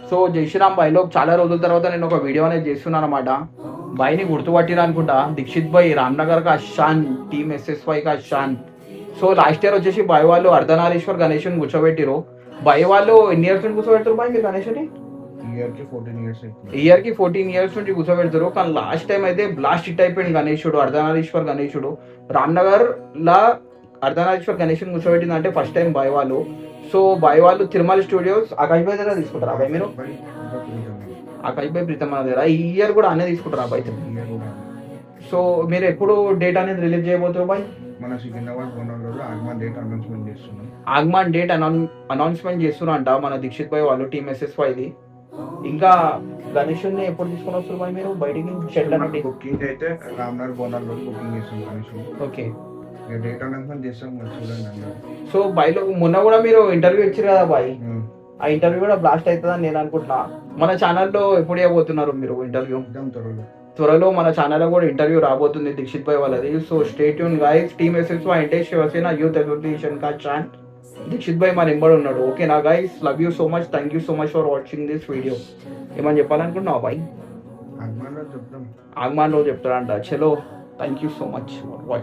So జై శ్రీరామ్ బాయ్లో చాలా రోజుల తర్వాత నేను ఒక వీడియో అనేది చేస్తున్నాను అనమాట. బాయ్ని గుర్తుపట్టిన అనుకుంటా, దీక్షిత్ బాయ్ రామ్నగర్ కా షాన్, టీమ్ ఎస్ఎస్వై కా షాన్. సో లాస్ట్ ఇయర్ వచ్చేసి బాయ్ వాళ్ళు అర్ధనారీశ్వర్ గణేష్ని కూర్చోబెట్టిరు. బాయ్ వాళ్ళు ఎన్ని ఇయర్స్ నుంచి కూర్చోబెడతారు బాయ్ మీరు గణేష్ని? ఇయర్ కి 14 ఇయర్స్ నుంచి కూర్చోబెడతారు. కానీ లాస్ట్ టైం అయితే బ్లాస్ట్ హిట్ అయిపోయింది గణేశుడు, అర్ధనారీశ్వర్ గణేశుడు. రామ్నగర్ లా అర్ధనారీశ్వర్ గణేష్ని కూర్చోబెట్టింది అంటే ఫస్ట్ టైం బాయ్ వాళ్ళు. సో బాయ్ వాళ్ళు తిరుమల స్టూడియోస్ ఆకాష్ బాయ్ దగ్గర తీసుకుంటారా బాయ్ మీరు? ఆకాష్ బాయ్ ప్రీతం మన దగ్గర ఈ ఇయర్ కూడా అనే తీసుకుంటారా బాయ్? సో మీరు ఎప్పుడు డేట్ అనేది రిలీజ్ చేయబోతారు బాయ్? మన సికింద్రాబాద్ బోనాల్లో ఆగమన్ డేట్ అనౌన్స్మెంట్ చేస్తున్నాం. ఆగమన్ డేట్ అనౌన్స్మెంట్ చేస్తున్నారంట మన దీక్షిత్ బాయ్ వాళ్ళు, టీమ్ ఎస్ఎస్వైది. ఇంకా గణేషుని ఎప్పుడు తీసుకొని వస్తారు బాయ్ మీరు బయటికి? షెడ్ అనేది బుకింగ్ అయితే రామ్నగర్ బోనాల్లో బుకింగ్ చేస్తాం గణేషుని. ఓకే, డేట్ అనౌన్స్మెంట్ చేస్తాం చూడండి అన్నారు. సో బాయ్లో మొన్న కూడా మీరు ఇంటర్వ్యూ ఇచ్చారు కదా బాయ్, ఆ ఇంటర్వ్యూ కూడా బ్లాస్ట్ అవుతుందని నేను అనుకుంటున్నా. మన ఛానల్లో ఎప్పుడు చేయబోతున్నారు మీరు ఇంటర్వ్యూ? త్వరలో మన ఛానల్లో కూడా ఇంటర్వ్యూ రాబోతుంది దీక్షిత్ భాయ్ వాళ్ళది. So stay tune guys. Team SSY అంటే శివసేన యూత్ అసోసియేషన్ కా ఛాన్ దీక్షిత్ భాయ్ మా నెంబర్ ఉన్నాడు. ఓకేనా guys, love you so much, thank you so much for watching this video. ఏమని చెప్పాలనుకుంటున్నావు బాయ్? ఆగమన్ రోజు చెప్తాం. ఆగమాన్ రోజు చెప్తాడంట. చలో, thank you so much for watching.